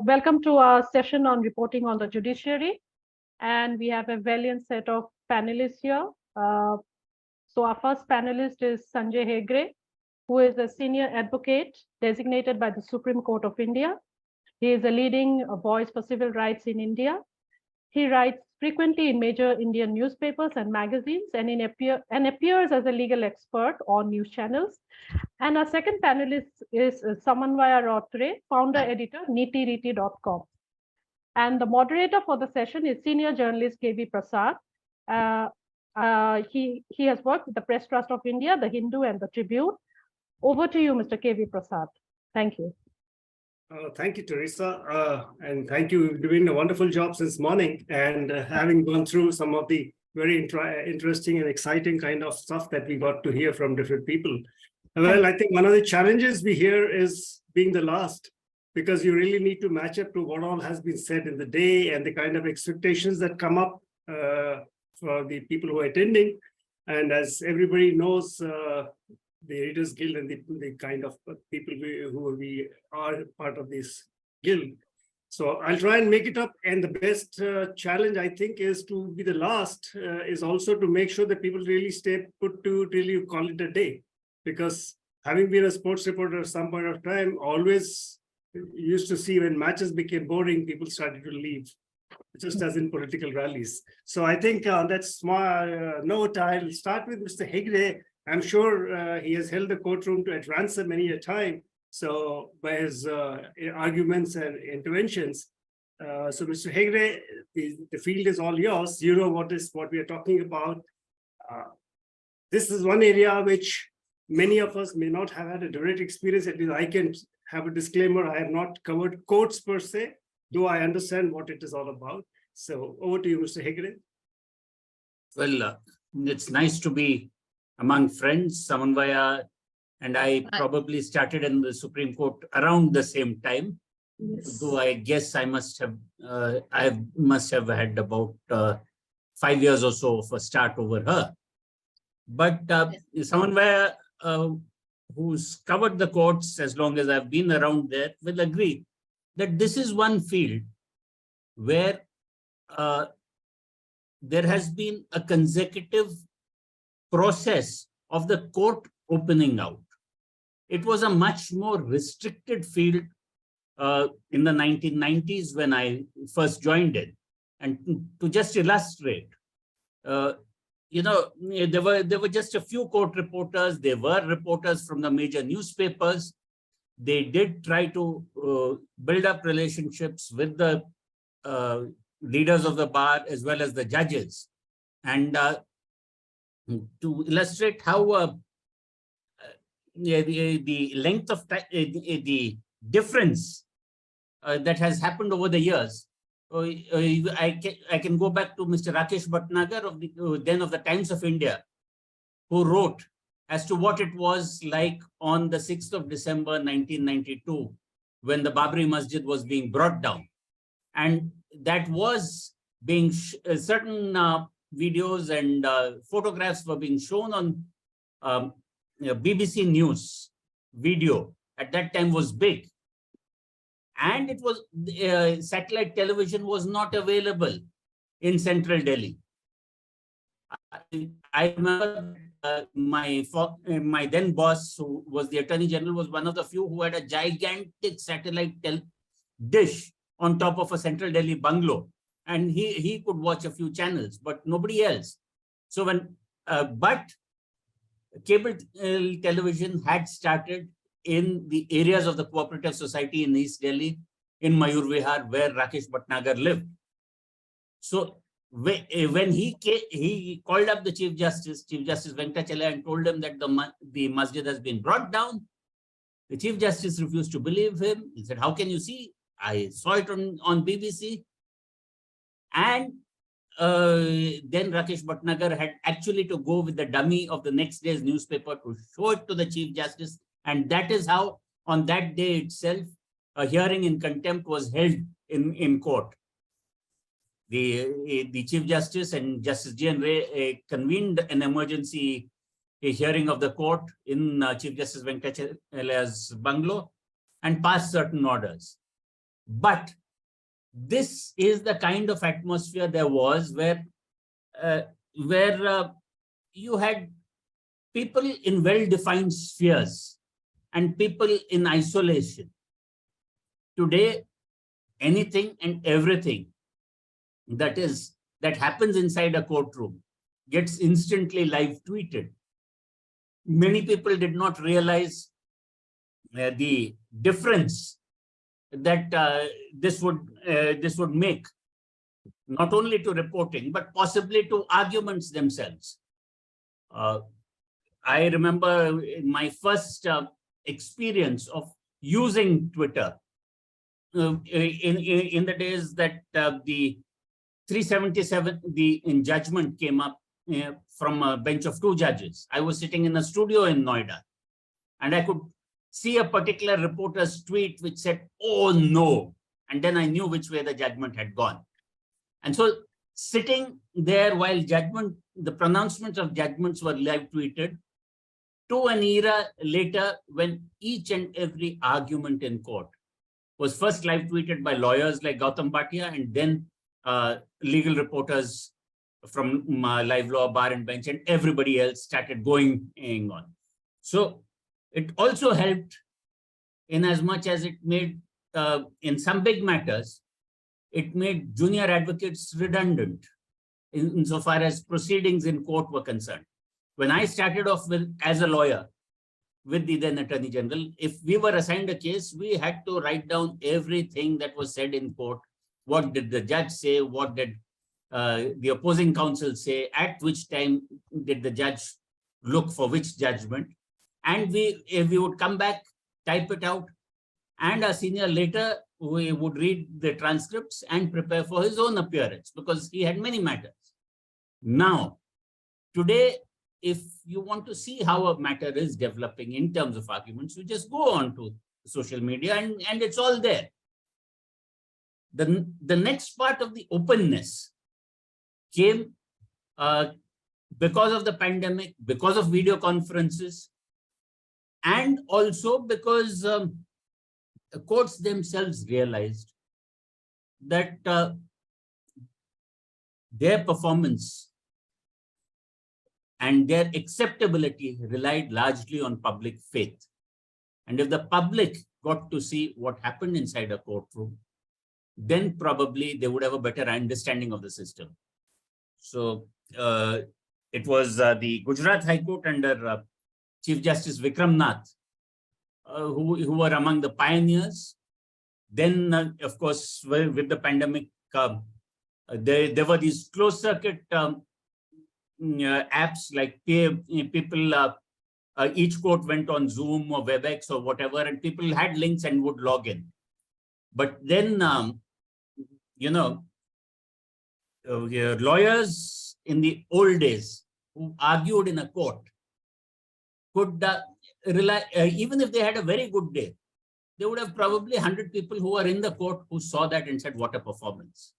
welcome to our session on reporting on the judiciary. And we have a valiant set of panelists here. So our first panelist is Sanjay Hegde, who is a senior advocate designated by the Supreme Court of India. He is a leading voice for civil rights in India. He writes frequently in major Indian newspapers and magazines and appears as a legal expert on news channels. And our second panelist is Samanvaya Rotre, founder editor, nitiriti.com. And the moderator for the session is senior journalist KV Prasad. He has worked with the Press Trust of India, the Hindu, and the Tribune. Over to you, Mr. KV Prasad. Thank you. Thank you, Teresa, and thank you. You're doing a wonderful job since morning, and having gone through some of the very interesting and exciting kind of stuff that we got to hear from different people. Well, I think one of the challenges we hear is being the last, because you really need to match up to what all has been said in the day and the kind of expectations that come up for the people who are attending. And as everybody knows, the Readers Guild and the kind of people who we are part of this guild. So I'll try and make it up. And the best challenge, I think, is to be the last, is also to make sure that people really stay put to really call it a day. Because having been a sports reporter at some point of time, always used to see when matches became boring, people started to leave, just as in political rallies. So I think on that small note, I'll start with Mr. Hegde. I'm sure he has held the courtroom at ransom many a time, so by his arguments and interventions. So Mr. Hegde, the field is all yours. You know what we are talking about. This is one area which many of us may not have had a direct experience. At least I can have a disclaimer. I have not covered courts per se, though I understand what it is all about. So over to you, Mr. Hegde. Well, it's nice to be among friends. Samanvaya and I probably started in the Supreme Court around the same time. Yes. Though I guess I must have had about 5 years or so of a start over her. But Samanvaya, who's covered the courts as long as I've been around there, will agree that this is one field where there has been a consecutive process of the court opening out. It was a much more restricted field in the 1990s when I first joined it. And to just illustrate, there were just a few court reporters. There were reporters from the major newspapers. They did try to build up relationships with the leaders of the bar as well as the judges. And to illustrate how the length of time, the difference that has happened over the years, I can go back to Mr. Rakesh Bhatnagar of the Times of India, who wrote as to what it was like on the 6th of December 1992 when the Babri Masjid was being brought down, and that was being certain videos and photographs were being shown on BBC News video. At that time was big, and it was satellite television was not available in central Delhi. I remember my then boss, who was the Attorney General, was one of the few who had a gigantic satellite dish on top of a central Delhi bungalow. And he could watch a few channels, but nobody else. So but cable television had started in the areas of the Cooperative Society in East Delhi, in Mayur Vihar, where Rakesh Bhatnagar lived. So when he called up the Chief Justice Venkatachala, and told him that the masjid has been brought down, the Chief Justice refused to believe him. He said, "How can you see? I saw it on BBC." And then Rakesh Bhatnagar had actually to go with the dummy of the next day's newspaper to show it to the Chief Justice. And that is how, on that day itself, a hearing in contempt was held in court. The Chief Justice and Justice G.N. Ray convened an emergency hearing of the court in Chief Justice Venkatachala's bungalow and passed certain orders. But this is the kind of atmosphere there was where you had people in well-defined spheres and people in isolation. Today, anything and everything that happens inside a courtroom gets instantly live tweeted. Many people did not realize the difference that this would make, not only to reporting, but possibly to arguments themselves. I remember my first experience of using Twitter in the days that the 377, in judgment came up from a bench of 2 judges. I was sitting in a studio in Noida, and I could see a particular reporter's tweet which said, "Oh no," and then I knew which way the judgment had gone. And so sitting there while the pronouncements of judgments were live tweeted, to an era later when each and every argument in court was first live tweeted by lawyers like Gautam Bhatia, and then legal reporters from Live Law, Bar and Bench, and everybody else started going on. So it also helped in as much as it made, in some big matters, it made junior advocates redundant insofar as proceedings in court were concerned. When I started off as a lawyer with the then Attorney General, if we were assigned a case, we had to write down everything that was said in court. What did the judge say? What did the opposing counsel say? At which time did the judge look for which judgment? And if we would come back, type it out, and a senior later we would read the transcripts and prepare for his own appearance, because he had many matters. Now, today, if you want to see how a matter is developing in terms of arguments, you just go on to social media and it's all there. The next part of the openness came because of the pandemic, because of video conferences, and also because the courts themselves realized that their performance and their acceptability relied largely on public faith. And if the public got to see what happened inside a courtroom, then probably they would have a better understanding of the system. So it was the Gujarat High Court under Chief Justice Vikram Nath who were among the pioneers. Then, of course, with the pandemic, there were these closed circuit apps like people, each court went on Zoom or WebEx or whatever, and people had links and would log in. But then, lawyers in the old days who argued in a court could rely, even if they had a very good day, they would have probably 100 people who were in the court who saw that and said, "What a performance."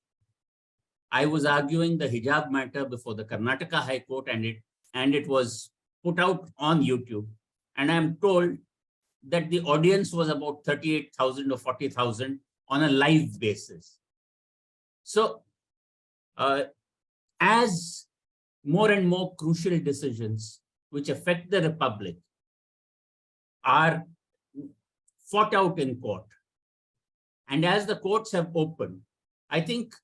I was arguing the hijab matter before the Karnataka High Court, and it was put out on YouTube. And I'm told that the audience was about 38,000 or 40,000 on a live basis. So as more and more crucial decisions which affect the Republic are fought out in court, and as the courts have opened, I think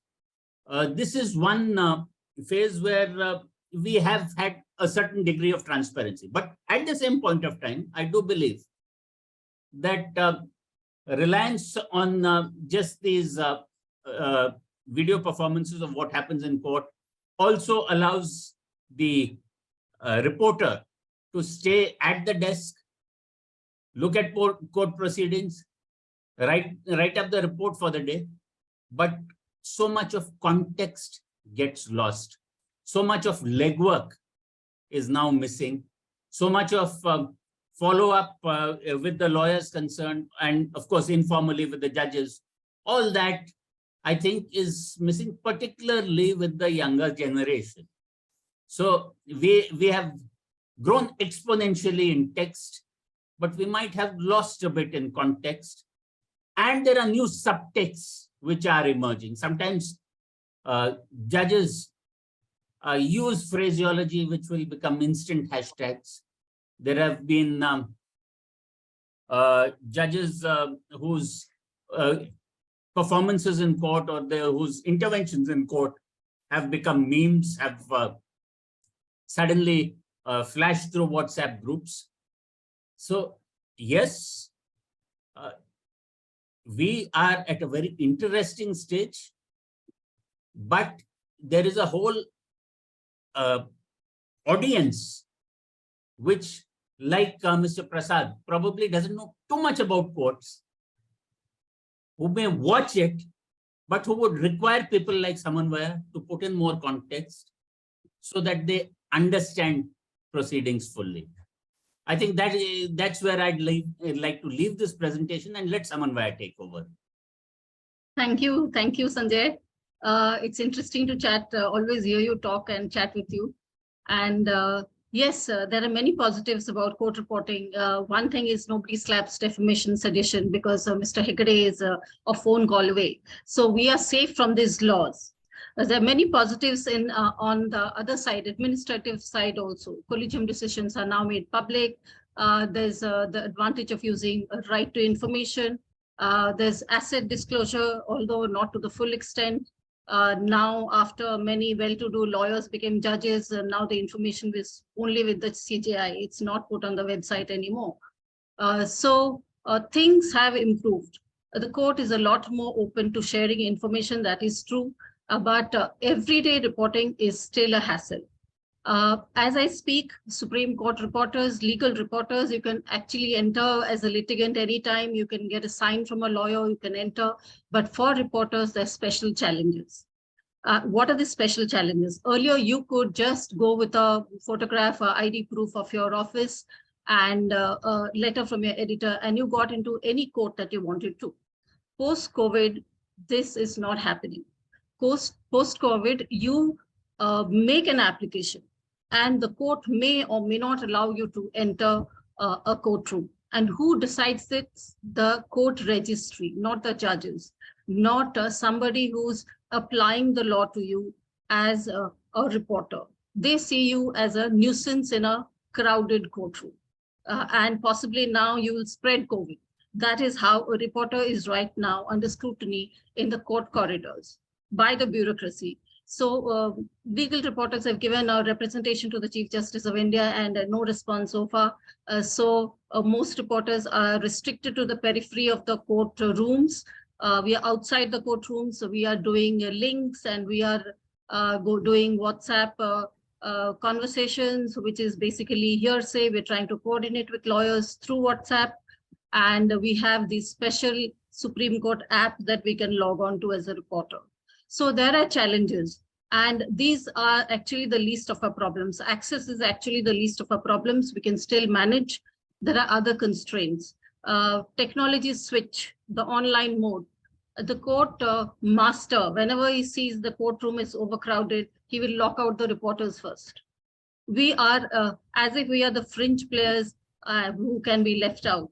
this is one phase where we have had a certain degree of transparency. But at the same point of time, I do believe that reliance on just these video performances of what happens in court also allows the reporter to stay at the desk, look at court proceedings, write up the report for the day. But so much of context gets lost. So much of legwork is now missing. So much of follow-up with the lawyers concerned, and of course, informally with the judges, all that I think is missing, particularly with the younger generation. So we have grown exponentially in text, but we might have lost a bit in context. And there are new subtexts which are emerging. Sometimes judges use phraseology which will become instant hashtags. There have been judges whose performances in court or whose interventions in court have become memes, have suddenly flashed through WhatsApp groups. So yes, we are at a very interesting stage, but there is a whole audience which, like Mr. Prasad, probably doesn't know too much about courts, who may watch it, but who would require people like Samanvaya to put in more context so that they understand proceedings fully. I think that's where I'd like to leave this presentation and let Samanvaya take over. Thank you, Sanjay. It's interesting to chat, always hear you talk and chat with you. And yes, there are many positives about court reporting. One thing is nobody slaps defamation, sedition, because Mr. Hegde is a phone call away. So we are safe from these laws. There are many positives in on the other side, administrative side also. Collegium decisions are now made public. There's the advantage of using a right to information. There's asset disclosure, although not to the full extent. Now, after many well-to-do lawyers became judges, now the information is only with the CGI. It's not put on the website anymore. So things have improved. The court is a lot more open to sharing information, that is true. But everyday reporting is still a hassle. As I speak, Supreme Court reporters, legal reporters, you can actually enter as a litigant anytime. You can get a sign from a lawyer, you can enter. But for reporters, there's special challenges. What are the special challenges? Earlier, you could just go with a photograph, ID proof of your office, and a letter from your editor, and you got into any court that you wanted to. Post-COVID, this is not happening. Post-COVID, you make an application, and the court may or may not allow you to enter a courtroom. And who decides it? The court registry, not the judges, not somebody who's applying the law to you as a reporter. They see you as a nuisance in a crowded courtroom. And possibly now you will spread COVID. That is how a reporter is right now under scrutiny in the court corridors by the bureaucracy. So legal reporters have given a representation to the Chief Justice of India, and no response so far. So most reporters are restricted to the periphery of the court rooms. We are outside the courtroom, so we are doing links, and we are doing WhatsApp conversations, which is basically hearsay. We're trying to coordinate with lawyers through WhatsApp, and we have the special Supreme Court app that we can log on to as a reporter. So there are challenges, and these are actually the least of our problems. Access is actually the least of our problems. We can still manage. There are other constraints. Technology switch, the online mode. The court master, whenever he sees the courtroom is overcrowded, he will lock out the reporters first. We are as if we are the fringe players who can be left out.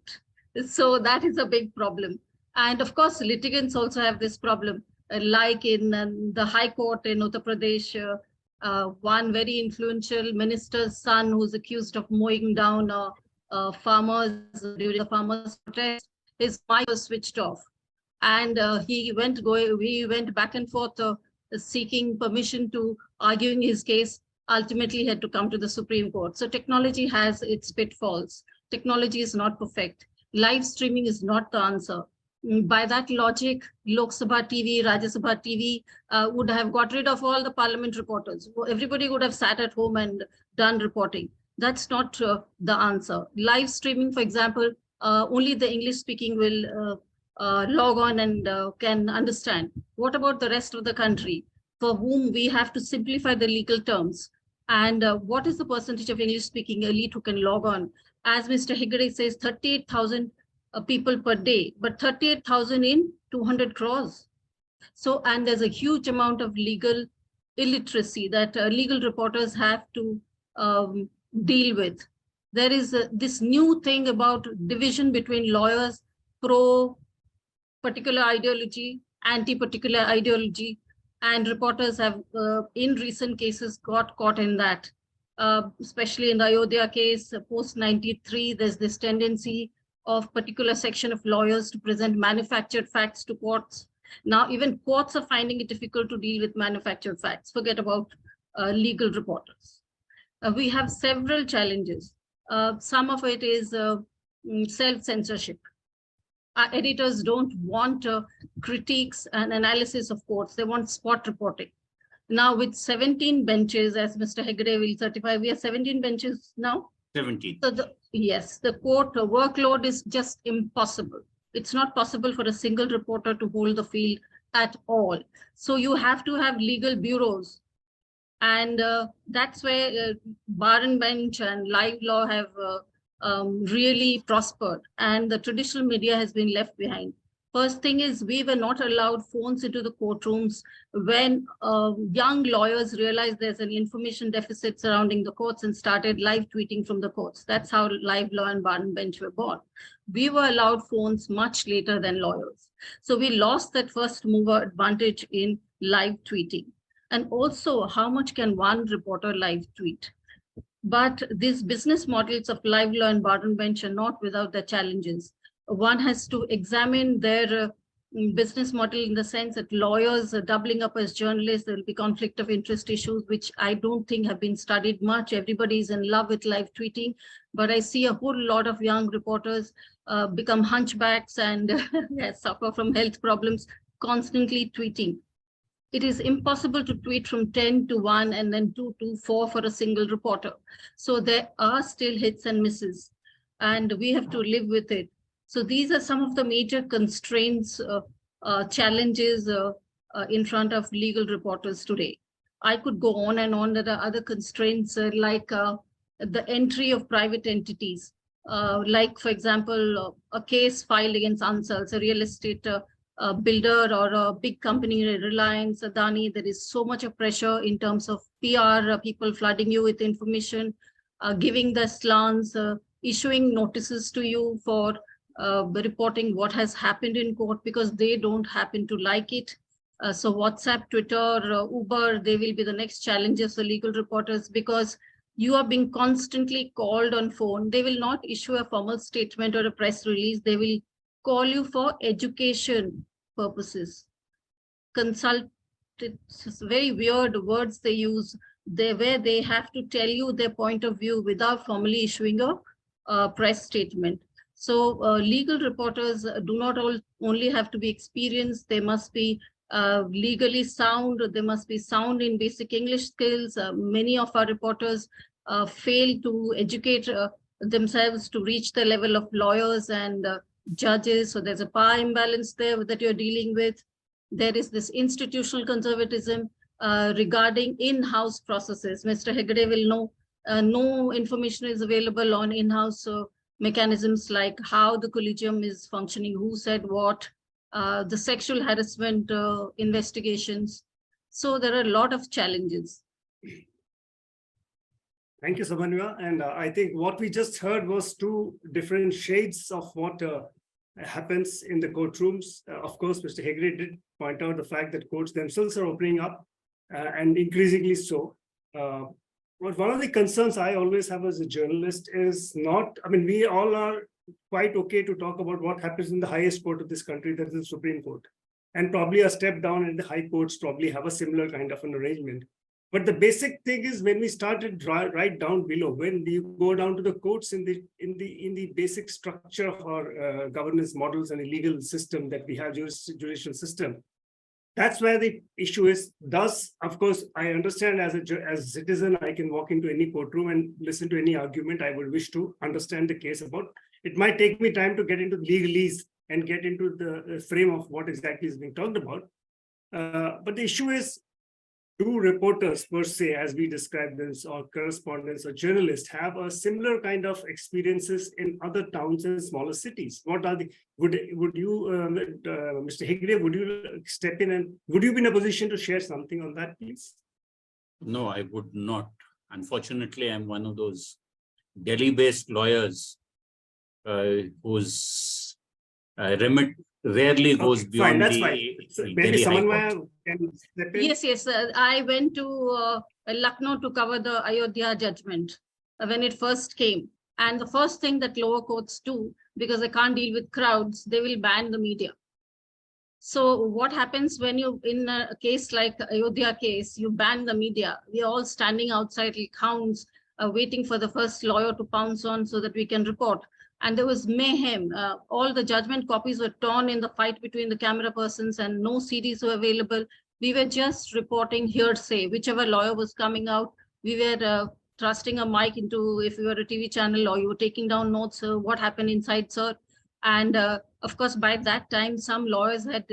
So that is a big problem. And of course, litigants also have this problem. Like in the High Court in Uttar Pradesh, one very influential minister's son who's accused of mowing down farmers during the farmers' protest, his mic was switched off. And he went back and forth seeking permission to arguing his case. Ultimately had to come to the Supreme Court. So technology has its pitfalls. Technology is not perfect. Live streaming is not the answer. By that logic, Lok Sabha TV, Rajya Sabha TV would have got rid of all the parliament reporters. Everybody would have sat at home and done reporting. That's not the answer. Live streaming, for example, only the English speaking will log on and can understand. What about the rest of the country, for whom we have to simplify the legal terms? And what is the percentage of English speaking elite who can log on? As Mr. Hegde says, 38,000 people per day, but 38,000 in 200 crores. So, and there's a huge amount of legal illiteracy that legal reporters have to deal with. There is this new thing about division between lawyers, pro particular ideology, anti-particular ideology, and reporters have, in recent cases, got caught in that. Especially in the Ayodhya case, post-93, there's this tendency of particular section of lawyers to present manufactured facts to courts. Now, even courts are finding it difficult to deal with manufactured facts. Forget about legal reporters. We have several challenges. Some of it is self-censorship. Our editors don't want critiques and analysis of courts. They want spot reporting. Now, with 17 benches, as Mr. Hegde will certify, we have 17 benches now. 17. So yes, the court workload is just impossible. It's not possible for a single reporter to hold the field at all. So you have to have legal bureaus. And that's where bar and bench and live law have really prospered. And the traditional media has been left behind. First thing is, we were not allowed phones into the courtrooms when young lawyers realized there's an information deficit surrounding the courts and started live tweeting from the courts. That's how live law and bar and bench were born. We were allowed phones much later than lawyers. So we lost that first mover advantage in live tweeting. And also, how much can one reporter live tweet? But these business models of live law and bar and bench are not without their challenges. One has to examine their business model in the sense that lawyers are doubling up as journalists. There will be conflict of interest issues, which I don't think have been studied much. Everybody is in love with live tweeting, but I see a whole lot of young reporters become hunchbacks and suffer from health problems, constantly tweeting. It is impossible to tweet from 10 to 1 and then 2 to 4 for a single reporter. So there are still hits and misses, and we have to live with it. So these are some of the major constraints, challenges in front of legal reporters today. I could go on and on. There are other constraints like the entry of private entities. Like, for example, a case filed against Ansals, a real estate builder or a big company, Reliance, Adani. There is so much of pressure in terms of PR, people flooding you with information, giving the slants, issuing notices to you for reporting what has happened in court because they don't happen to like it. So WhatsApp, Twitter, Uber, they will be the next challenges for legal reporters because you are being constantly called on phone. They will not issue a formal statement or a press release. They will call you for education purposes. Consult, it's very weird words they use there where they have to tell you their point of view without formally issuing a press statement. So legal reporters do not only have to be experienced, they must be legally sound, they must be sound in basic English skills. Many of our reporters fail to educate themselves to reach the level of lawyers and judges. So there's a power imbalance there that you're dealing with. There is this institutional conservatism regarding in-house processes. Mr. Hegde will know no information is available on in-house mechanisms like how the collegium is functioning, who said what, the sexual harassment investigations. So there are a lot of challenges. Thank you, Samanya. And I think what we just heard was two different shades of what happens in the courtrooms. Of course, Mr. Hegde did point out the fact that courts themselves are opening up and increasingly so. But one of the concerns I always have as a journalist is not, I mean, we all are quite okay to talk about what happens in the highest court of this country, that is the Supreme Court. And probably a step down in the high courts probably have a similar kind of an arrangement. But the basic thing is when we started right down below, when you go down to the courts in the basic structure of our governance models and the legal system that we have, judicial system, that's where the issue is. Thus, of course, I understand as a citizen, I can walk into any courtroom and listen to any argument I would wish to understand the case about. It might take me time to get into legalese and get into the frame of what exactly is being talked about. But the issue is, do reporters per se, as we describe this, or correspondents or journalists, have a similar kind of experiences in other towns and smaller cities? What are the, would you, Mr. Hegde, would you step in and would you be in a position to share something on that, please? No, I would not. Unfortunately, I'm one of those Delhi-based lawyers whose remit rarely goes Okay, beyond fine, that's the fine. So maybe Delhi High Court. Samanvaya can step in. Yes. I went to Lucknow to cover the Ayodhya judgment when it first came. And the first thing that lower courts do, because they can't deal with crowds, they will ban the media. So what happens when you, in a case like Ayodhya case, you ban the media? We are all standing outside like hounds, waiting for the first lawyer to pounce on so that we can report. And there was mayhem. All the judgment copies were torn in the fight between the camera persons and no CDs were available. We were just reporting hearsay. Whichever lawyer was coming out, we were thrusting a mic into, if you were a TV channel or you were taking down notes, what happened inside, sir. And of course, by that time, some lawyers had,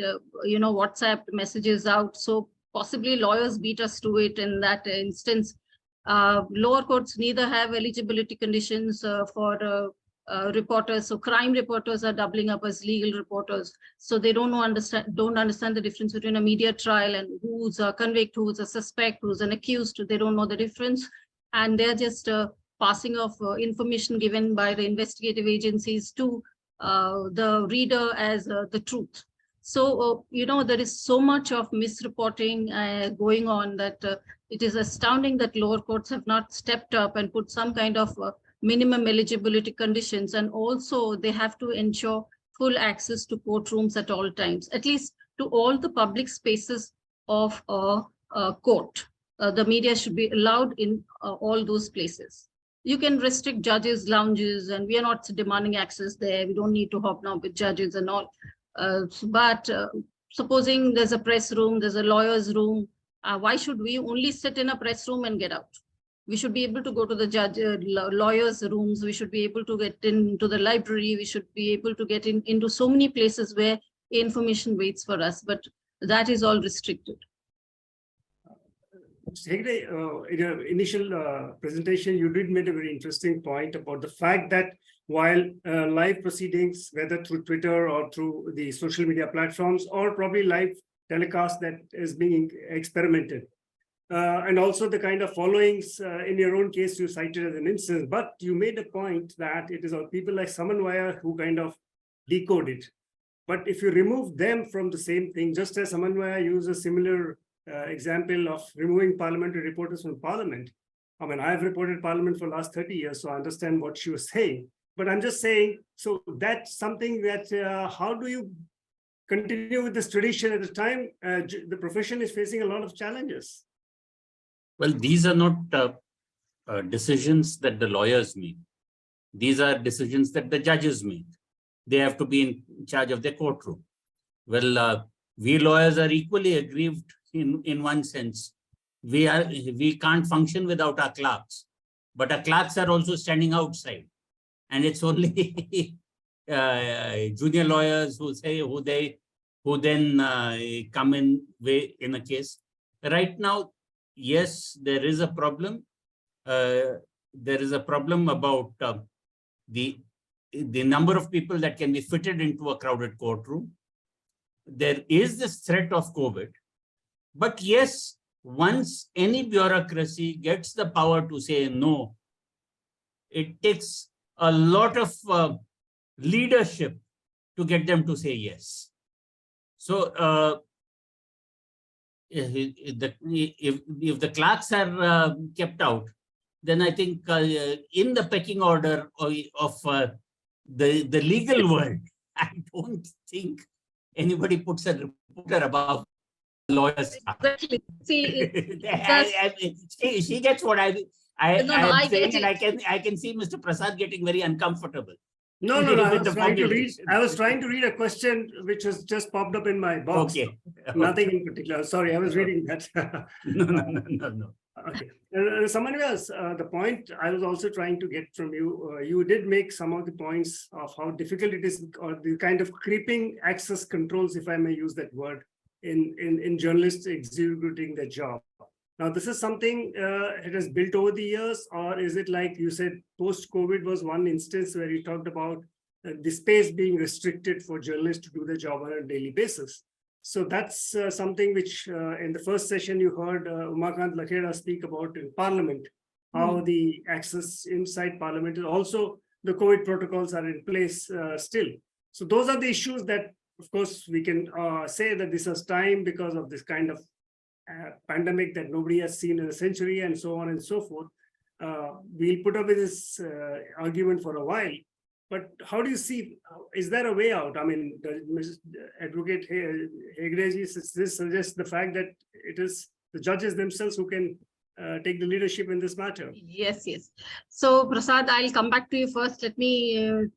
WhatsApp messages out. So possibly lawyers beat us to it in that instance. Lower courts neither have eligibility conditions for reporters. So crime reporters are doubling up as legal reporters. So they don't understand the difference between a media trial and who's a convict, who's a suspect, who's an accused. They don't know the difference. And they're just passing off information given by the investigative agencies to the reader as the truth. So, there is so much of misreporting going on that it is astounding that lower courts have not stepped up and put some kind of minimum eligibility conditions. And also they have to ensure full access to courtrooms at all times, at least to all the public spaces of a court. The media should be allowed in all those places. You can restrict judges' lounges, and we are not demanding access there. We don't need to hobnob with judges and all. But supposing there's a press room, there's a lawyer's room, why should we only sit in a press room and get out? We should be able to go to the lawyers' rooms. We should be able to get into the library. We should be able to get into so many places where information waits for us, but that is all restricted. Hegde, in your initial presentation, you did make a very interesting point about the fact that while live proceedings, whether through Twitter or through the social media platforms, or probably live telecast that is being experimented, and also the kind of followings in your own case you cited as an instance, but you made a point that it is people like Samanvaya who kind of decode it. But if you remove them from the same thing, just as Samanvaya uses a similar example of removing parliamentary reporters from parliament. I mean, I've reported parliament for the last 30 years, so I understand what she was saying. But I'm just saying, so that's something that, how do you continue with this tradition at the time? The profession is facing a lot of challenges. Well, these are not decisions that the lawyers make. These are decisions that the judges make. They have to be in charge of their courtroom. Well, we lawyers are equally aggrieved in one sense. We can't function without our clerks, but our clerks are also standing outside, and it's only junior lawyers who then come in a case. Right now, yes, there is a problem. There is a problem about the number of people that can be fitted into a crowded courtroom. There is this threat of COVID. But yes, once any bureaucracy gets the power to say no, it takes a lot of leadership to get them to say yes. So if the clerks are kept out, then I think in the pecking order of the legal world, I don't think anybody puts a reporter above lawyers. Exactly. See, she gets what I'm saying, and I can see Mr. Prasad getting very uncomfortable. No, I was trying to read a question which has just popped up in my box. Okay. Nothing in particular. Sorry, I was reading that. No. Okay. The point I was also trying to get from you, you did make some of the points of how difficult it is, or the kind of creeping access controls, if I may use that word, in journalists executing their job. Now, this is something it has built over the years, or is it like you said, post-COVID was one instance where you talked about the space being restricted for journalists to do their job on a daily basis. So that's something which in the first session you heard Umakant Lakhera speak about in Parliament, how the access inside Parliament is also the COVID protocols are in place still. So those are the issues that of course, we can say that this is time because of this kind of pandemic that nobody has seen in a century and so on and so forth. We'll put up with this argument for a while. But how do you see, is there a way out? I mean, Advocate Hegreji, this suggests the fact that it is the judges themselves who can take the leadership in this matter. Yes, yes. So, Prasad, I'll come back to you first. Let me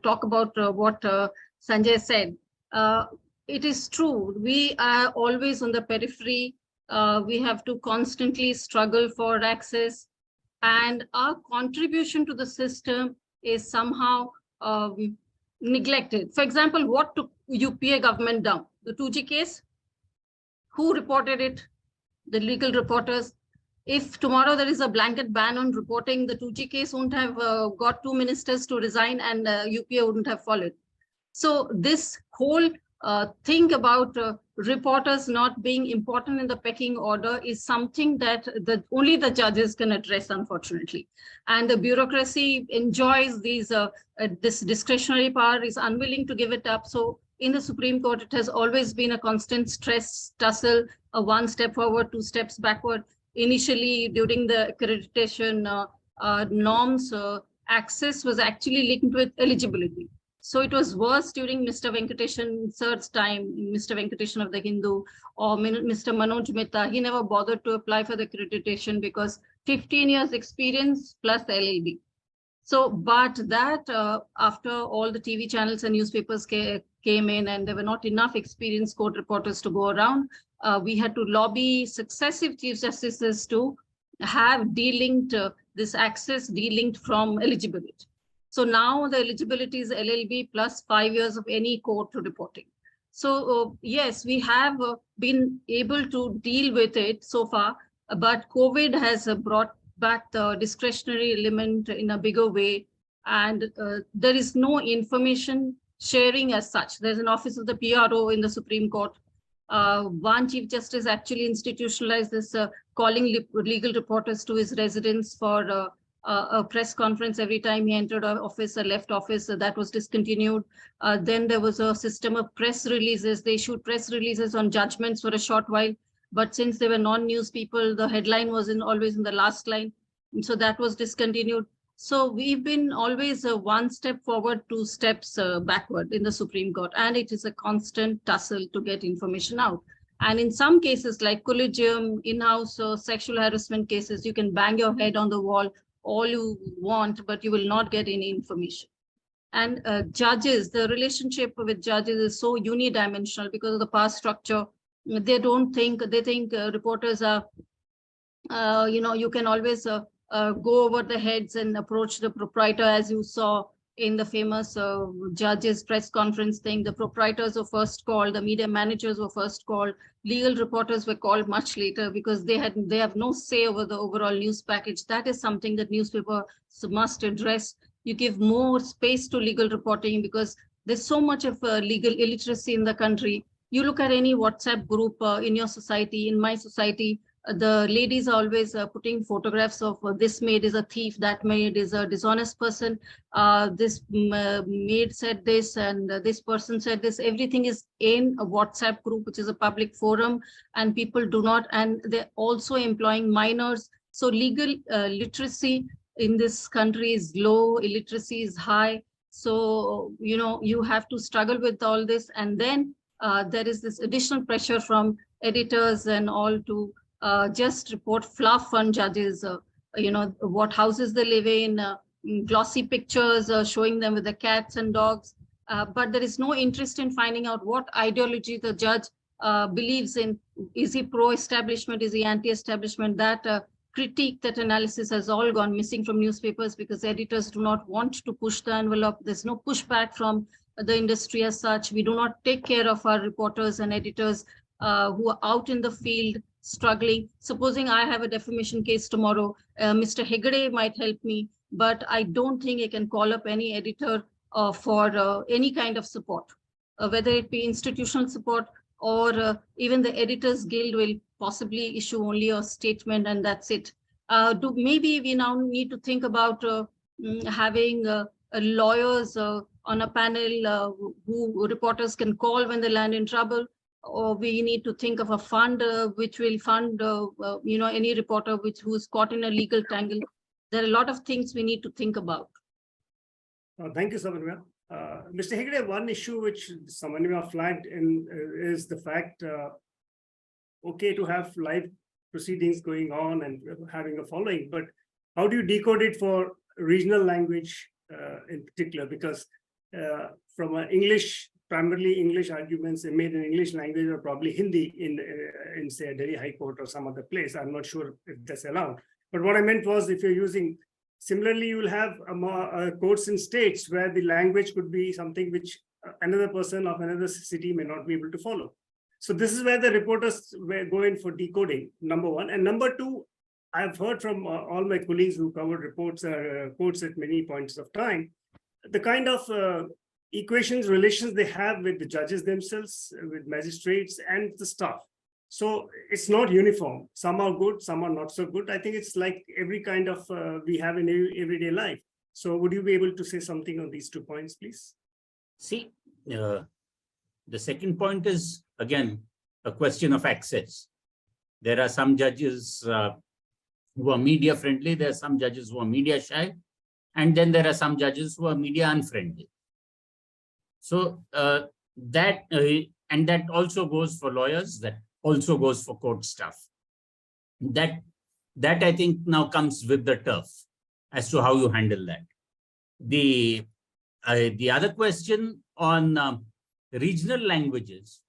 talk about what Sanjay said. It is true. We are always on the periphery. We have to constantly struggle for access. And our contribution to the system is somehow neglected. For example, what took UPA government down? The 2G case? Who reported it? The legal reporters. If tomorrow there is a blanket ban on reporting, the 2G case won't have got 2 ministers to resign and UPA wouldn't have followed. So this whole thing about reporters not being important in the pecking order is something that only the judges can address, unfortunately. And the bureaucracy enjoys these this discretionary power, is unwilling to give it up. So in the Supreme Court, it has always been a constant stress tussle, a 1 step forward, 2 steps backward. Initially, during the accreditation norms, access was actually linked with eligibility. So it was worse during Mr. Venkatesan sir's time, Mr. Venkatesan of the Hindu, or Mr. Manoj Mehta. He never bothered to apply for the accreditation because 15 years experience plus LLB. So, but that after all the TV channels and newspapers came in and there were not enough experienced court reporters to go around, we had to lobby successive chief justices to have de-linked this access, de-linked from eligibility. So now the eligibility is LLB plus 5 years of any court reporting. So yes, we have been able to deal with it so far, but COVID has brought back the discretionary element in a bigger way. And there is no information sharing as such. There's an office of the PRO in the Supreme Court. One Chief Justice actually institutionalized this calling legal reporters to his residence for a press conference every time he entered office or left office. That was discontinued. Then there was a system of press releases. They issued press releases on judgments for a short while. But since they were non-news people, the headline was always in the last line. And so that was discontinued. So we've been always 1 step forward, 2 steps backward in the Supreme Court. And it is a constant tussle to get information out. And in some cases like collegium, in-house sexual harassment cases, you can bang your head on the wall all you want, but you will not get any information. And judges, the relationship with judges is so unidimensional because of the power structure. They think reporters are, you can always go over the heads and approach the proprietor, as you saw in the famous judges press conference thing. The proprietors were first called, the media managers were first called, legal reporters were called much later because they have no say over the overall news package. That is something that newspapers must address. You give more space to legal reporting because there's so much of legal illiteracy in the country. You look at any WhatsApp group in your society, in my society, the ladies are always putting photographs of this maid is a thief, that maid is a dishonest person, this maid said this and this person said this. Everything is in a WhatsApp group, which is a public forum, and people do not, and they're also employing minors. So legal literacy in this country is low, illiteracy is high. So, you have to struggle with all this. And then there is this additional pressure from editors and all to just report fluff on judges, what houses they live in, glossy pictures showing them with the cats and dogs. But there is no interest in finding out what ideology the judge believes in. Is he pro-establishment? Is he anti-establishment? That critique, that analysis has all gone missing from newspapers because editors do not want to push the envelope. There's no pushback from the industry as such. We do not take care of our reporters and editors who are out in the field struggling. Supposing I have a defamation case tomorrow, Mr. Hegde might help me, but I don't think I can call up any editor for any kind of support, whether it be institutional support or even the Editors Guild will possibly issue only a statement and that's it. Maybe we now need to think about having lawyers on a panel who reporters can call when they land in trouble, or we need to think of a fund which will fund any reporter who's caught in a legal tangle. There are a lot of things we need to think about. Thank you, Samanya. Mr. Hegde, one issue which Samanya flagged in is the fact, okay to have live proceedings going on and having a following, but how do you decode it for regional language in particular? Because from an primarily English arguments made in English language, or probably Hindi in say Delhi High Court or some other place. I'm not sure if that's allowed. But what I meant was, if you're using, similarly, you will have courts in states where the language could be something which another person of another city may not be able to follow. So this is where the reporters were going for decoding, number one. And number two, I've heard from all my colleagues who covered reports, courts at many points of time, the kind of equations, relations they have with the judges themselves, with magistrates and the staff. So it's not uniform. Some are good, some are not so good. I think it's like every kind of we have in everyday life. So would you be able to say something on these 2 points, please? See, the second point is, again, a question of access. There are some judges who are media friendly. There are some judges who are media shy. And then there are some judges who are media unfriendly. So that also goes for lawyers, that also goes for court staff. That I think now comes with the turf as to how you handle that. The other question on regional languages,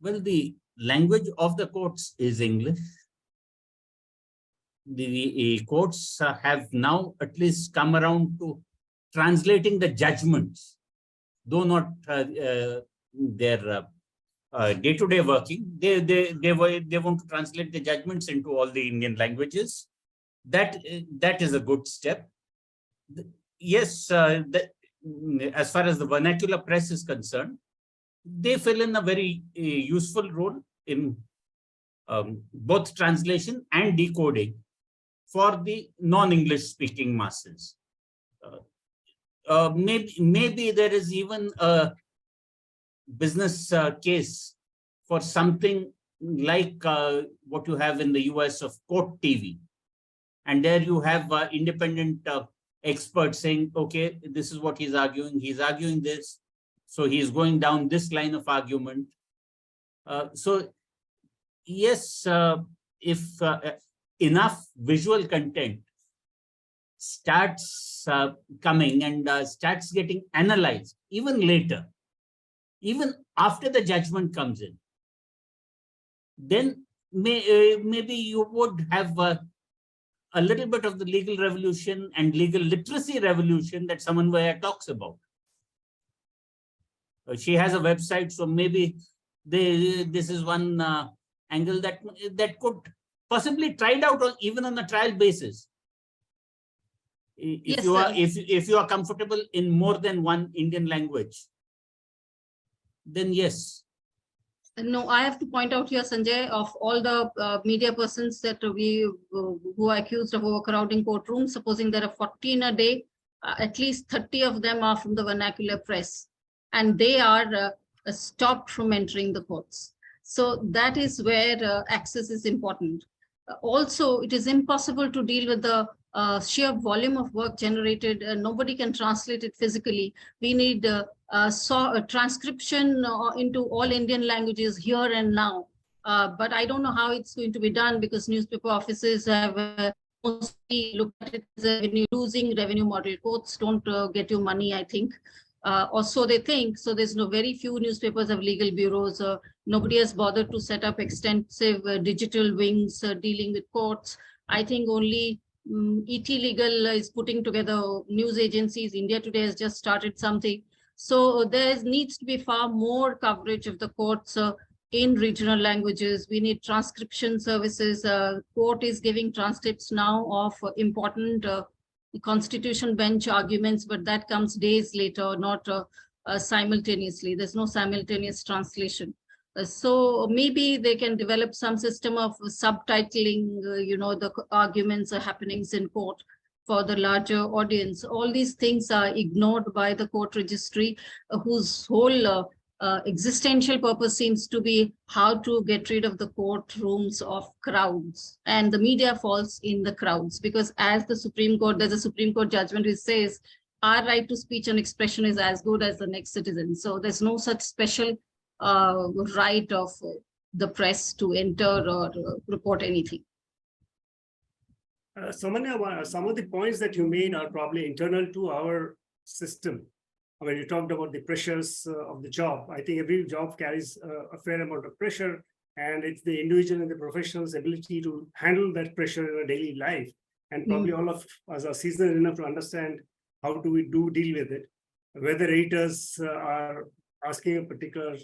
well, the language of the courts is English. The courts have now at least come around to translating the judgments, though not their day-to-day working. They want to translate the judgments into all the Indian languages. That is a good step. Yes, as far as the vernacular press is concerned, they fill in a very useful role in both translation and decoding for the non-English speaking masses. Maybe there is even a business case for something like what you have in the US of Court TV. And there you have independent experts saying, okay, this is what he's arguing this. So he's going down this line of argument. So yes, if enough visual content starts coming and starts getting analyzed, even later, even after the judgment comes in, then maybe you would have a little bit of the legal revolution and legal literacy revolution that Samanvaya talks about. She has a website, so maybe this is one angle that could possibly tried out even on a trial basis. If you are comfortable in more than one Indian language, then yes. No, I have to point out here, Sanjay, of all the media persons that who are accused of overcrowding courtrooms, supposing there are 40 in a day, at least 30 of them are from the vernacular press, and they are stopped from entering the courts. So that is where access is important. Also, it is impossible to deal with the sheer volume of work generated. Nobody can translate it physically. We need a transcription into all Indian languages here and now. But I don't know how it's going to be done, because newspaper offices have mostly looked at it as a losing revenue model. Courts don't get you money, I think. Or so they think. So there's very few newspapers have legal bureaus. Nobody has bothered to set up extensive digital wings dealing with courts. I think only ET Legal is putting together news agencies. India Today has just started something. So there needs to be far more coverage of the courts in regional languages. We need transcription services. Court is giving transcripts now of important constitution bench arguments, but that comes days later, not simultaneously. There's no simultaneous translation. So maybe they can develop some system of subtitling, the arguments or happenings in court. for the larger audience. All these things are ignored by the court registry, whose whole existential purpose seems to be how to get rid of the courtrooms of crowds, and the media falls in the crowds, because as the Supreme Court, there's a Supreme Court judgment which says our right to speech and expression is as good as the next citizen. So there's no such special right of the press to enter or report anything. Samanya, some of the points that you made are probably internal to our system. When you talked about the pressures of the job, I think every job carries a fair amount of pressure, and it's the individual and the professional's ability to handle that pressure in a daily life. And probably all of us are seasoned enough to understand how do we deal with it. Whether editors are asking a particular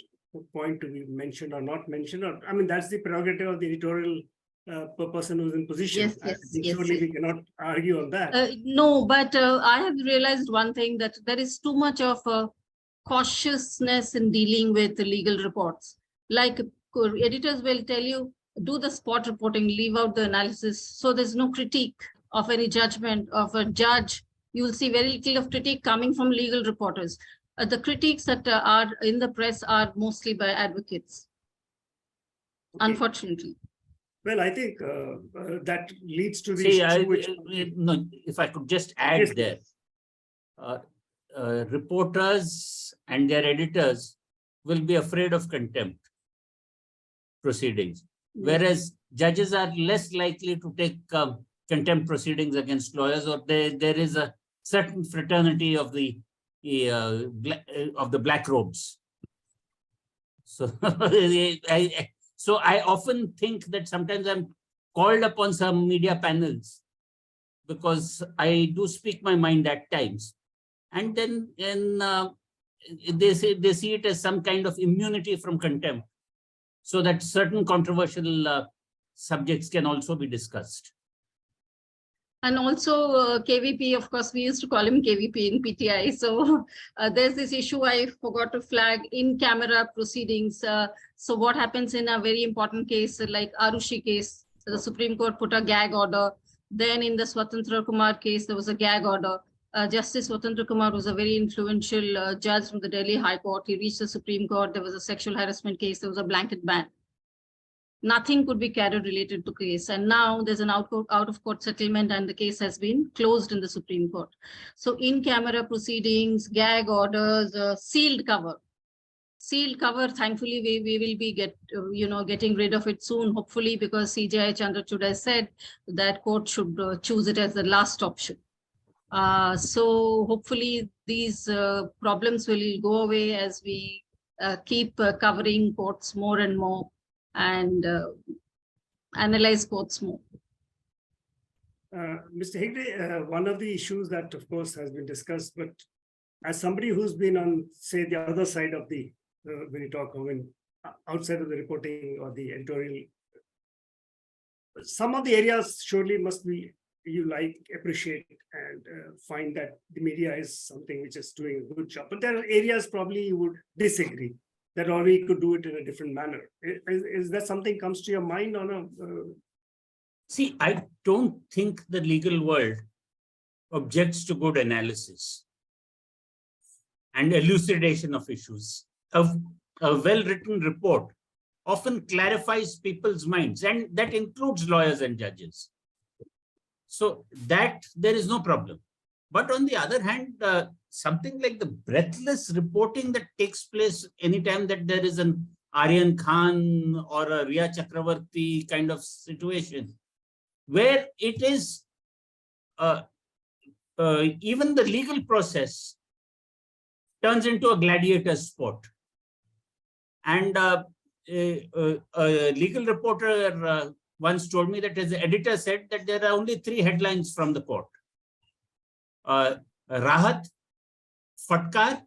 point to be mentioned or not mentioned, or I mean, that's the prerogative of the editorial person who's in position. Surely we cannot argue on that. No, but I have realized one thing, that there is too much of cautiousness in dealing with the legal reports. Like editors will tell you, do the spot reporting, leave out the analysis. So there's no critique of any judgment of a judge. You will see very little of critique coming from legal reporters. The critiques that are in the press are mostly by advocates, unfortunately. Well, I think that leads to the no, if I could just add there, reporters and their editors will be afraid of contempt proceedings, whereas judges are less likely to take contempt proceedings against lawyers, or there is a certain fraternity of the black robes. So So I often think that sometimes I'm called upon some media panels because I do speak my mind at times. And then they see it as some kind of immunity from contempt, so that certain controversial subjects can also be discussed. And also KVP, of course, we used to call him KVP in PTI. So there's this issue I forgot to flag, in camera proceedings. So what happens in a very important case like Arushi case, the Supreme Court put a gag order. Then in the Swatantra Kumar case, there was a gag order. Justice Swatantra Kumar was a very influential judge from the Delhi High Court. He reached the Supreme Court. There was a sexual harassment case. There was a blanket ban. Nothing could be carried related to case. And now there's an out of court settlement and the case has been closed in the Supreme Court. So in camera proceedings, gag orders, sealed cover. Sealed cover, thankfully, we will be getting rid of it soon, hopefully, because EGI Chandrachud has said that court should choose it as the last option. So hopefully these problems will go away as we keep covering courts more and more and analyze courts more. Mr. Hegde, one of the issues that, of course, has been discussed, but as somebody who's been on, say, the other side of the, when you talk, outside of the reporting or the editorial, some of the areas surely must be, you appreciate and find that the media is something which is doing a good job. But there are areas probably you would disagree that, or we could do it in a different manner. Is that something comes to your mind on a... See, I don't think the legal world objects to good analysis and elucidation of issues. A well-written report often clarifies people's minds, and that includes lawyers and judges. So that there is no problem. But on the other hand, something like the breathless reporting that takes place anytime that there is an Aryan Khan or a Riya Chakravarti kind of situation, where it is even the legal process turns into a gladiator sport. And a legal reporter once told me that his editor said that there are only 3 headlines from the court. Rahat, Fatkar,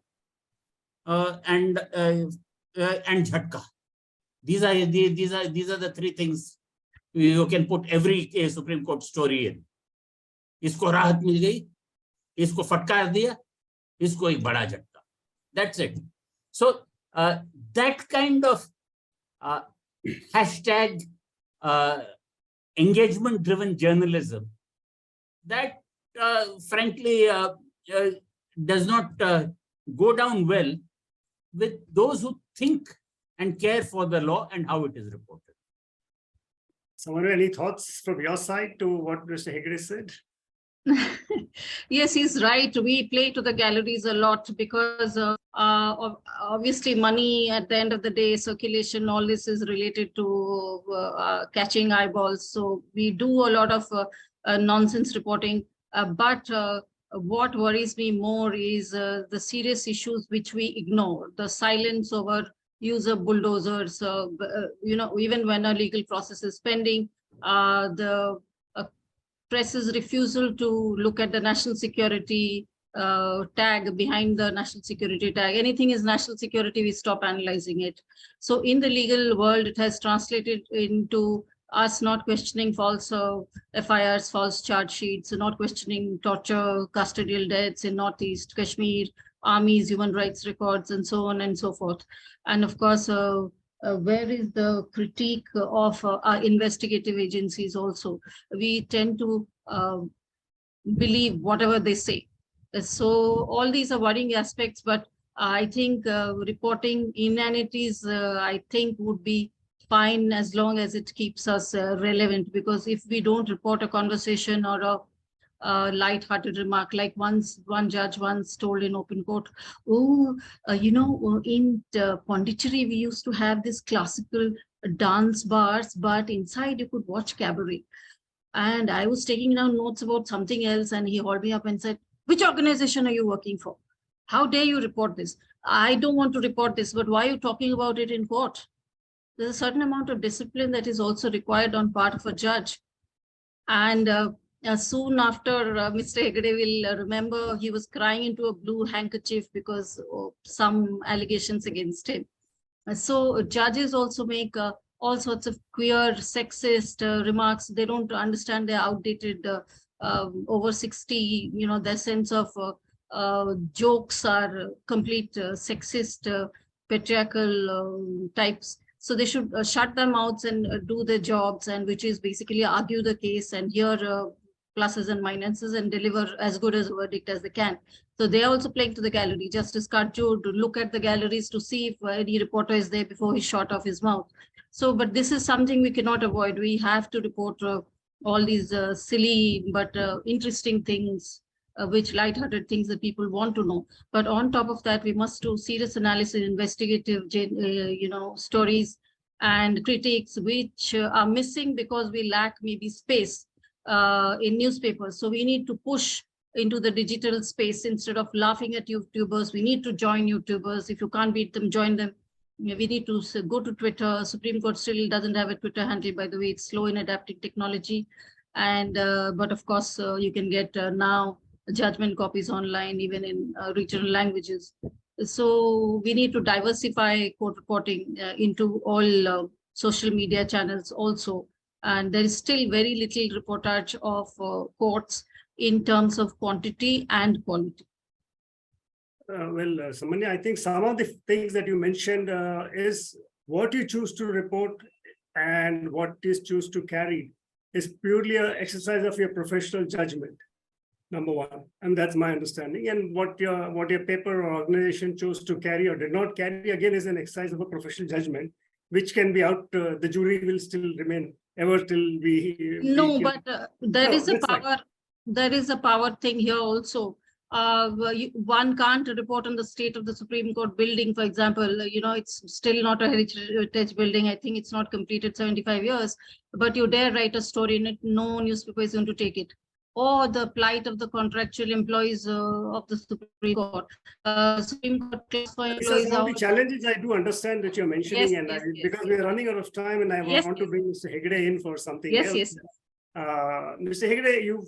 and Jhatka. These are the 3 things you can put every Supreme Court story in. Isko rahat mil gayi, isko fatkar diya, isko ek bada jhatka. That's it. So that kind of hashtag engagement-driven journalism, that frankly, does not go down well with those who think and care for the law and how it is reported. Someone, any thoughts from your side to what Mr. Hegde said? Yes, he's right. We play to the galleries a lot because obviously money at the end of the day, circulation, all this is related to catching eyeballs. So we do a lot of nonsense reporting. But what worries me more is the serious issues which we ignore, the silence over user bulldozers, even when a legal process is pending, the press's refusal to look at the national security tag behind the national security tag. Anything is national security, we stop analyzing it. So in the legal world, it has translated into us not questioning false FIRs, false charge sheets, not questioning torture, custodial deaths in Northeast Kashmir, armies, human rights records, and so on and so forth. And of course, where is the critique of our investigative agencies also? We tend to believe whatever they say. So all these are worrying aspects, but I think reporting inanities, I think would be fine as long as it keeps us relevant, because if we don't report a conversation or a light-hearted remark, like one judge once told in open court, in Pondicherry, we used to have this classical dance bars, but inside you could watch cabaret. And I was taking down notes about something else, and he hauled me up and said, which organization are you working for? How dare you report this? I don't want to report this, but why are you talking about it in court? There's a certain amount of discipline that is also required on part of a judge. And soon after, Mr. Hegde will remember, he was crying into a blue handkerchief because of some allegations against him. So judges also make all sorts of queer, sexist remarks. They don't understand their outdated over 60, their sense of jokes are complete sexist, patriarchal types. So they should shut their mouths and do their jobs, and which is basically argue the case and hear pluses and minuses and deliver as good as a verdict as they can. So they are also playing to the gallery. Justice Kajju to look at the galleries to see if any reporter is there before he shot off his mouth. So, but this is something we cannot avoid. We have to report all these silly but interesting things, which light-hearted things that people want to know. But on top of that, we must do serious analysis, investigative, stories and critiques, which are missing because we lack maybe space in newspapers. So we need to push into the digital space instead of laughing at YouTubers. We need to join YouTubers. If you can't beat them, join them. We need to go to Twitter. Supreme Court still doesn't have a Twitter handle, by the way. It's slow in adapting technology. And but of course, you can get now judgment copies online, even in regional languages. So we need to diversify court reporting into all social media channels also. And there is still very little reportage of courts in terms of quantity and quality. Samanya, I think some of the things that you mentioned is what you choose to report and what you choose to carry is purely an exercise of your professional judgment, number one. And that's my understanding. And what your paper or organization chose to carry or did not carry, again, is an exercise of a professional judgment, which can be out, the jury will still remain ever till we... there is a power. There is a power thing here also. One can't report on the state of the Supreme Court building, for example. It's still not a heritage building. I think it's not completed 75 years, but you dare write a story in it, no newspaper is going to take it. Or the plight of the contractual employees of the Supreme Court. Supreme Court for employees. Some of the challenges I do understand that you're mentioning, because we're running out of time, and I want to bring Mr. Hegde in for something else. Yes. Mr. Hegde,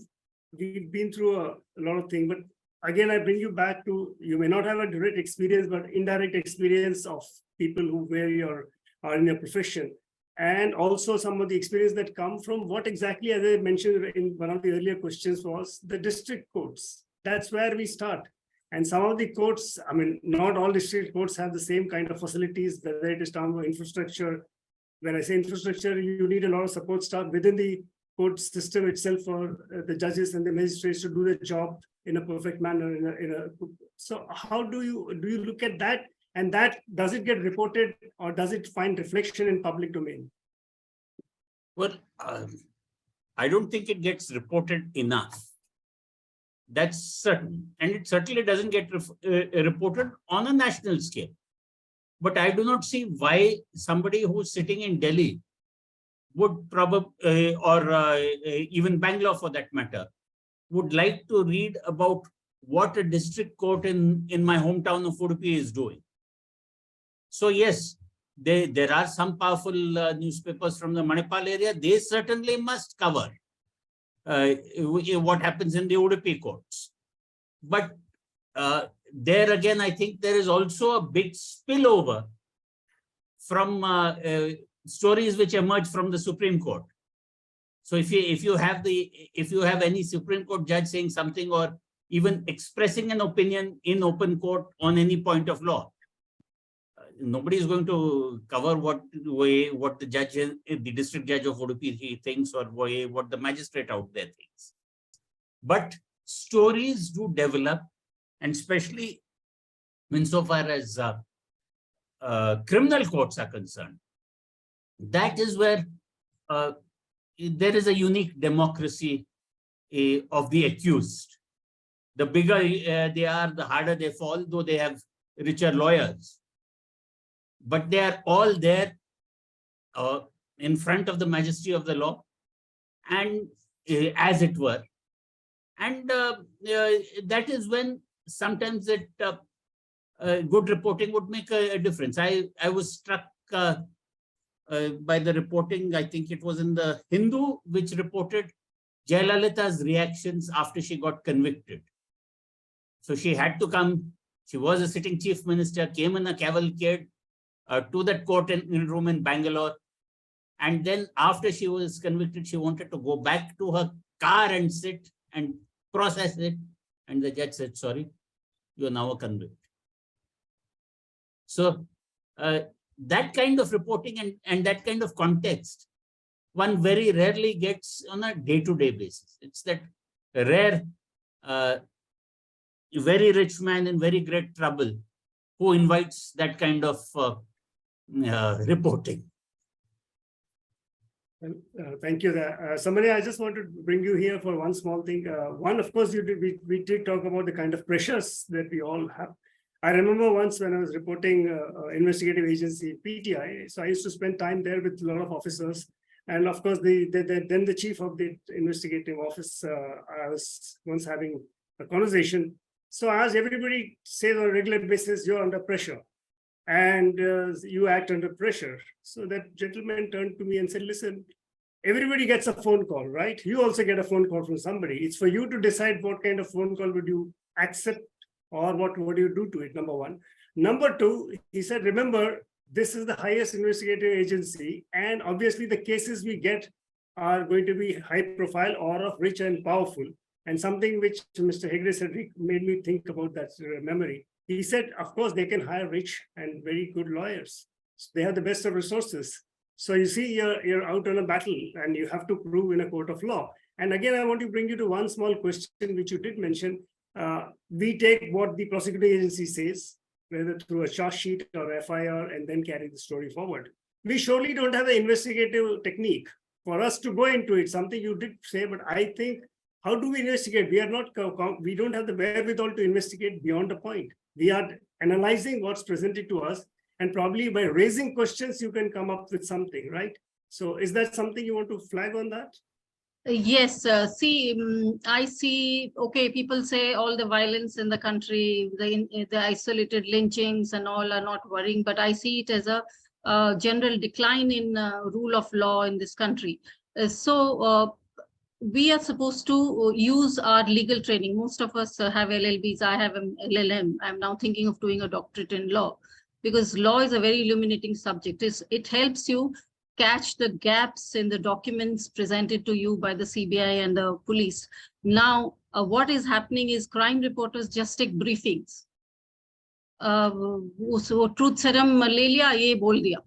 we've been through a lot of things, but again, I bring you back to, you may not have a direct experience, but indirect experience of people who are in your profession. And also some of the experience that come from what exactly, as I mentioned in one of the earlier questions, was the district courts. That's where we start. And some of the courts, I mean, not all district courts have the same kind of facilities, whether it is terms of infrastructure. When I say infrastructure, you need a lot of support staff within the court system itself for the judges and the magistrates to do their job in a perfect manner. So how do you look at that? And that, does it get reported or does it find reflection in public domain? Well, I don't think it gets reported enough. That's certain. And it certainly doesn't get reported on a national scale. But I do not see why somebody who's sitting in Delhi would probably, or even Bangalore for that matter, would like to read about what a district court in my hometown of Udupi is doing. So yes, there are some powerful newspapers from the Manipal area. They certainly must cover what happens in the Udupi courts. But there again, I think there is also a big spillover from stories which emerge from the Supreme Court. So if you have any Supreme Court judge saying something or even expressing an opinion in open court on any point of law, nobody is going to cover what the judge, the district judge of Udupi thinks, or what the magistrate out there thinks. But stories do develop, and especially insofar as criminal courts are concerned, that is where there is a unique democracy of the accused. The bigger they are, the harder they fall, though they have richer lawyers. But they are all there in front of the majesty of the law, and as it were. And that is when sometimes good reporting would make a difference. I was struck by the reporting, I think it was in the Hindu, which reported Jayalalitha's reactions after she got convicted. So she had to come, she was a sitting chief minister, came in a cavalcade to that court room in Bangalore. And then after she was convicted, she wanted to go back to her car and sit and process it. And the judge said, sorry, you are now a convict. So that kind of reporting and that kind of context, one very rarely gets on a day-to-day basis. It's that rare, very rich man in very great trouble who invites that kind of reporting. Thank you. Somebody, I just want to bring you here for one small thing. One, of course, we did talk about the kind of pressures that we all have. I remember once when I was reporting investigative agency PTI, so I used to spend time there with a lot of officers. And of course, then the chief of the investigative office, I was once having a conversation. So as everybody says on a regular basis, you're under pressure and you act under pressure. So that gentleman turned to me and said, listen, everybody gets a phone call, right? You also get a phone call from somebody. It's for you to decide what kind of phone call would you accept or what do you do to it, number one. Number two, he said, remember, this is the highest investigative agency, and obviously the cases we get are going to be high profile or of rich and powerful. And something which Mr. Hegde said made me think about that memory. He said, of course, they can hire rich and very good lawyers. So they have the best of resources. So you see, you're out on a battle and you have to prove in a court of law. And again, I want to bring you to one small question, which you did mention. We take what the prosecuting agency says, whether through a charge sheet or FIR, and then carry the story forward. We surely don't have an investigative technique for us to go into it. Something you did say, but I think, how do we investigate? We don't have the wherewithal to investigate beyond a point. We are analyzing what's presented to us, and probably by raising questions, you can come up with something, right? So is that something you want to flag on that? Yes, I see, okay, people say all the violence in the country, the isolated lynchings and all are not worrying, but I see it as a general decline in rule of law in this country. We are supposed to use our legal training. Most of us have LLBs. I have an LLM. I'm now thinking of doing a doctorate in law, because law is a very illuminating subject. It helps you catch the gaps in the documents presented to you by the CBI and the police. Now, what is happening is crime reporters just take briefings. So truth serum le liya, ye bol diya.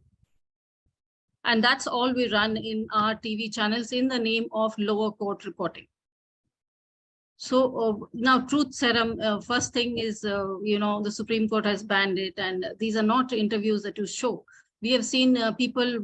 And that's all we run in our TV channels in the name of lower court reporting. So now truth serum, first thing is, the Supreme Court has banned it, and these are not interviews that you show. We have seen people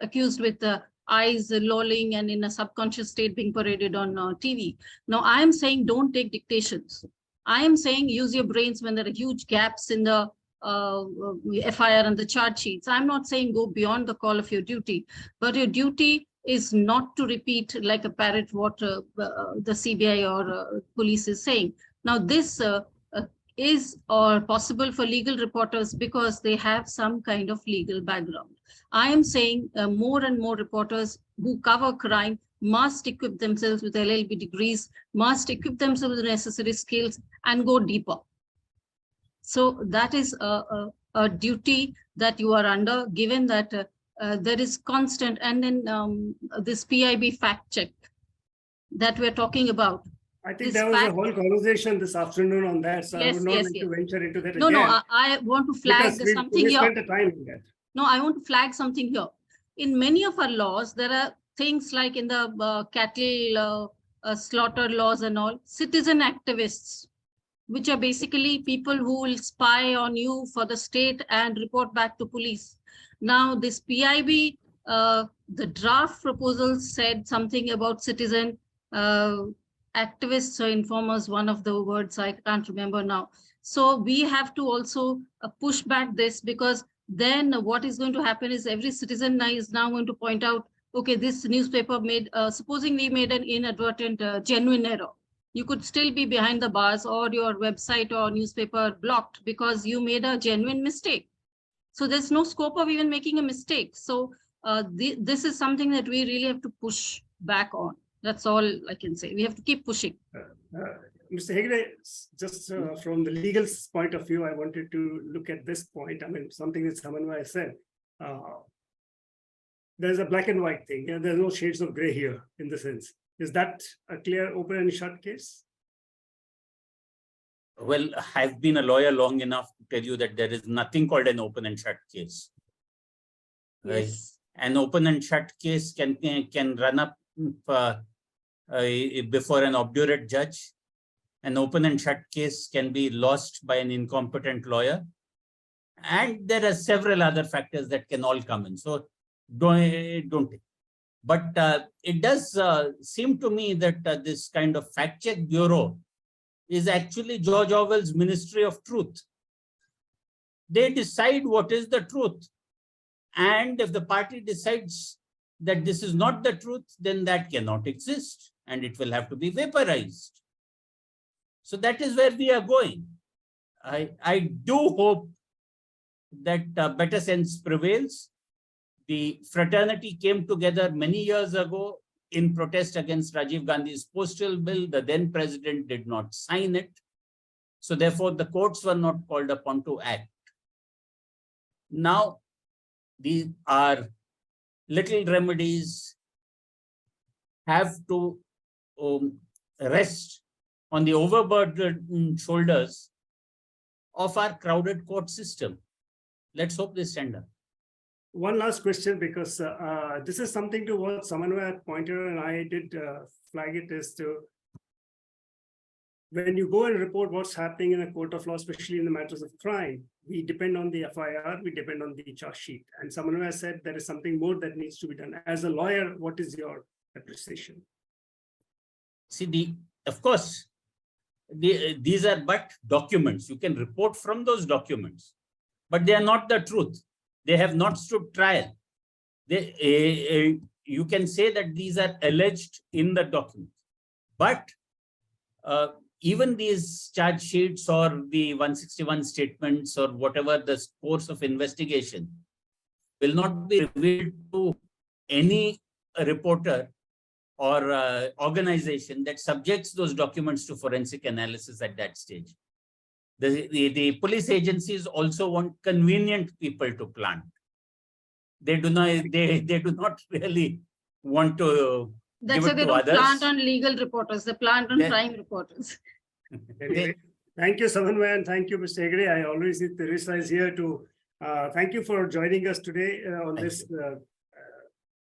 accused with eyes lolling and in a subconscious state being paraded on TV. Now I am saying don't take dictations. I am saying use your brains when there are huge gaps in the FIR and the charge sheets. I'm not saying go beyond the call of your duty, but your duty is not to repeat like a parrot what the CBI or police is saying. Now this is possible for legal reporters because they have some kind of legal background. I am saying more and more reporters who cover crime must equip themselves with LLB degrees, must equip themselves with necessary skills and go deeper. So that is a duty that you are under, given that there is constant, and then this PIB fact check that we're talking about. I think there was a whole conversation this afternoon on that, so I would not like to venture into that again. No, I want to flag something here. Spent the time on that. No, I want to flag something here. In many of our laws, there are things like in the cattle slaughter laws and all, citizen activists, which are basically people who will spy on you for the state and report back to police. Now, this PIB, the draft proposal said something about citizen activists or informers, one of the words I can't remember now. So we have to also push back this, because then what is going to happen is every citizen is now going to point out, okay, this newspaper made, supposingly made an inadvertent genuine error. You could still be behind the bars or your website or newspaper blocked because you made a genuine mistake. So there's no scope of even making a mistake. So this is something that we really have to push back on. That's all I can say. We have to keep pushing. Mr. Hegde, just from the legal point of view, I wanted to look at this point. I mean, something that Samanvaya said. There's a black and white thing. There's no shades of gray here in the sense. Is that a clear open and shut case? Well, I've been a lawyer long enough to tell you that there is nothing called an open and shut case. Right? Yes. An open and shut case can run up before an obdurate judge. An open and shut case can be lost by an incompetent lawyer. And there are several other factors that can all come in. So don't. But it does seem to me that this kind of fact check bureau is actually George Orwell's Ministry of Truth. They decide what is the truth. And if the party decides that this is not the truth, then that cannot exist and it will have to be vaporized. So that is where we are going. I do hope that better sense prevails. The fraternity came together many years ago in protest against Rajiv Gandhi's postal bill. The then president did not sign it. So therefore, the courts were not called upon to act. Now, these are little remedies have to rest on the overburdened shoulders of our crowded court system. Let's hope they stand up. One last question, because this is something to what Samanvaya pointed and I did flag it as to when you go and report what's happening in a court of law, especially in the matters of crime, we depend on the FIR, we depend on the charge sheet. And Samanvaya said there is something more that needs to be done. As a lawyer, what is your appreciation? See, of course, these are but documents. You can report from those documents, but they are not the truth. They have not stood trial. You can say that these are alleged in the document, but even these charge sheets or the 161 statements or whatever the course of investigation will not be revealed to any reporter or organization that subjects those documents to forensic analysis at that stage. The police agencies also want convenient people to plant. They do not really want to. That's why they don't plant on legal reporters. They plant on crime reporters. Anyway, thank you, Samanvaya, and thank you, Mr. Hegde. I always see Teresa is here to thank you for joining us today on this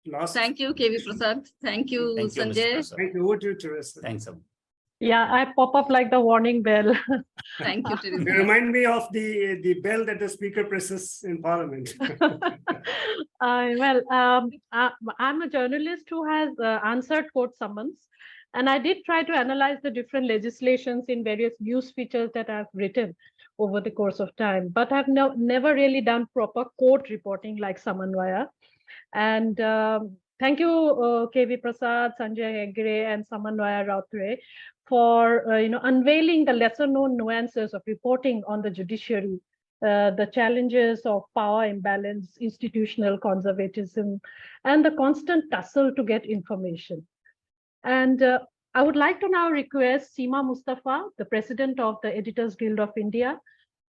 last. Thank you, KV Prasad. Thank you, Thank you, Mr. Sanjay. Prasad. Thank you. Over to you, Teresa. Thanks, Sam. Yeah, I pop up like the warning bell. Thank you, They Teresa. remind me of the bell that the speaker presses in Parliament. I'm a journalist who has answered court summons, and I did try to analyze the different legislations in various news features that I've written over the course of time, but I've never really done proper court reporting like Samanvaya. And thank you, KV Prasad, Sanjay Hegre, and Samanvaya Rautre for unveiling the lesser known nuances of reporting on the judiciary, the challenges of power imbalance, institutional conservatism, and the constant tussle to get information. And I would like to now request Seema Mustafa, the president of the Editors Guild of India,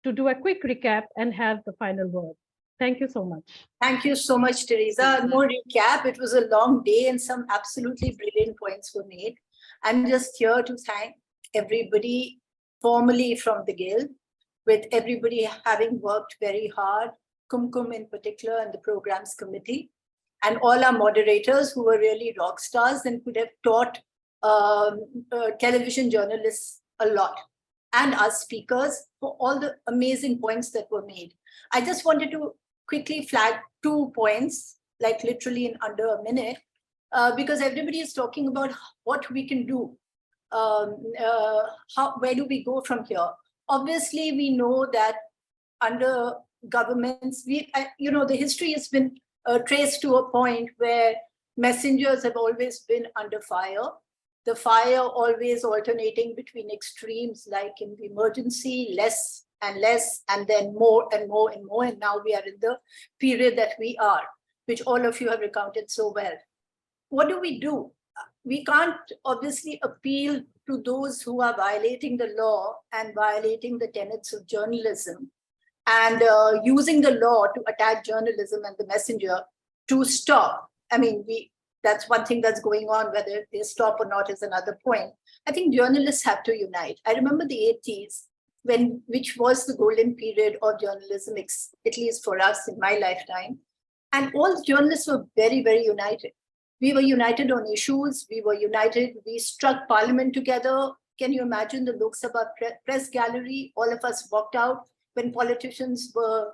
to do a quick recap and have the final word. Thank you so much. Thank you so much, Teresa. No recap. It was a long day and some absolutely brilliant points were made. I'm just here to thank everybody formally from the Guild, with everybody having worked very hard, Kumkum in particular and the programs committee, and all our moderators who were really rock stars and could have taught television journalists a lot, and our speakers for all the amazing points that were made. I just wanted to quickly flag 2 points, like literally in under a minute, because everybody is talking about what we can do. Where do we go from here? Obviously, we know that under governments, the history has been traced to a point where messengers have always been under fire. The fire always alternating between extremes, like in the emergency, less and less, and then more and more and more. And now we are in the period that we are, which all of you have recounted so well. What do? We can't obviously appeal to those who are violating the law and violating the tenets of journalism and using the law to attack journalism and the messenger to stop. I mean, that's one thing that's going on. Whether they stop or not is another point. I think journalists have to unite. I remember the 80s, which was the golden period of journalism, at least for us in my lifetime. And all journalists were very, very united. We were united on issues. We were united. We struck Parliament together. Can you imagine the Lok Sabha press gallery? All of us walked out when politicians were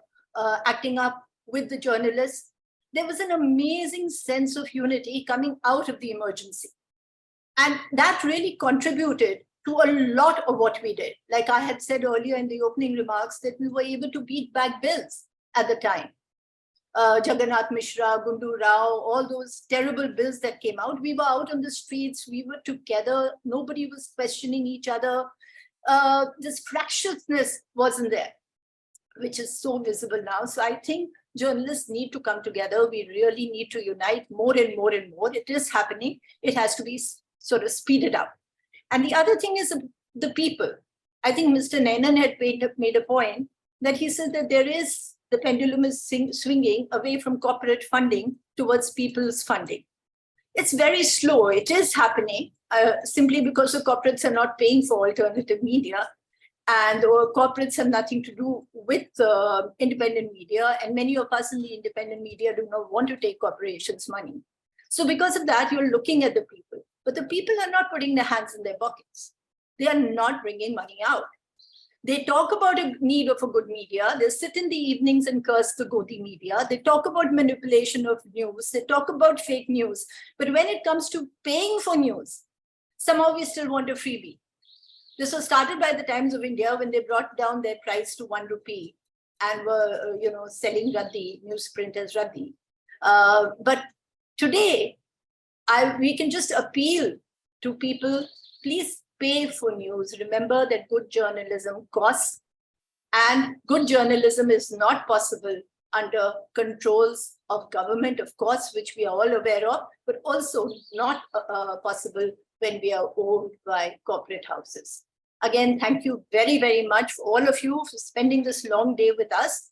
acting up with the journalists. There was an amazing sense of unity coming out of the emergency. And that really contributed to a lot of what we did. Like I had said earlier in the opening remarks, that we were able to beat back bills at the time. Jagannath Mishra, Gundu Rao, all those terrible bills that came out. We were out on the streets, we were together, nobody was questioning each other. This fractiousness wasn't there, which is so visible now. So I think journalists need to come together. We really need to unite more and more and more. It is happening. It has to be sort of speeded up. And the other thing is the people. I think Mr. Nanan had made a point that he said that the pendulum is swinging away from corporate funding towards people's funding. It's very slow. It is happening simply because the corporates are not paying for alternative media, and corporates have nothing to do with independent media. And many of us in the independent media do not want to take corporations' money. So because of that, you're looking at the people. But the people are not putting their hands in their pockets. They are not bringing money out. They talk about a need of a good media. They sit in the evenings and curse the Godi media. They talk about manipulation of news. They talk about fake news. But when it comes to paying for news, somehow we still want a freebie. This was started by the Times of India when they brought down their price to 1 rupee and were, selling Raddi, newsprint as Raddi. But today, we can just appeal to people, please pay for news. Remember that good journalism costs, and good journalism is not possible under controls of government, of course, which we are all aware of, but also not possible when we are owned by corporate houses. Again, thank you very, very much for all of you for spending this long day with us.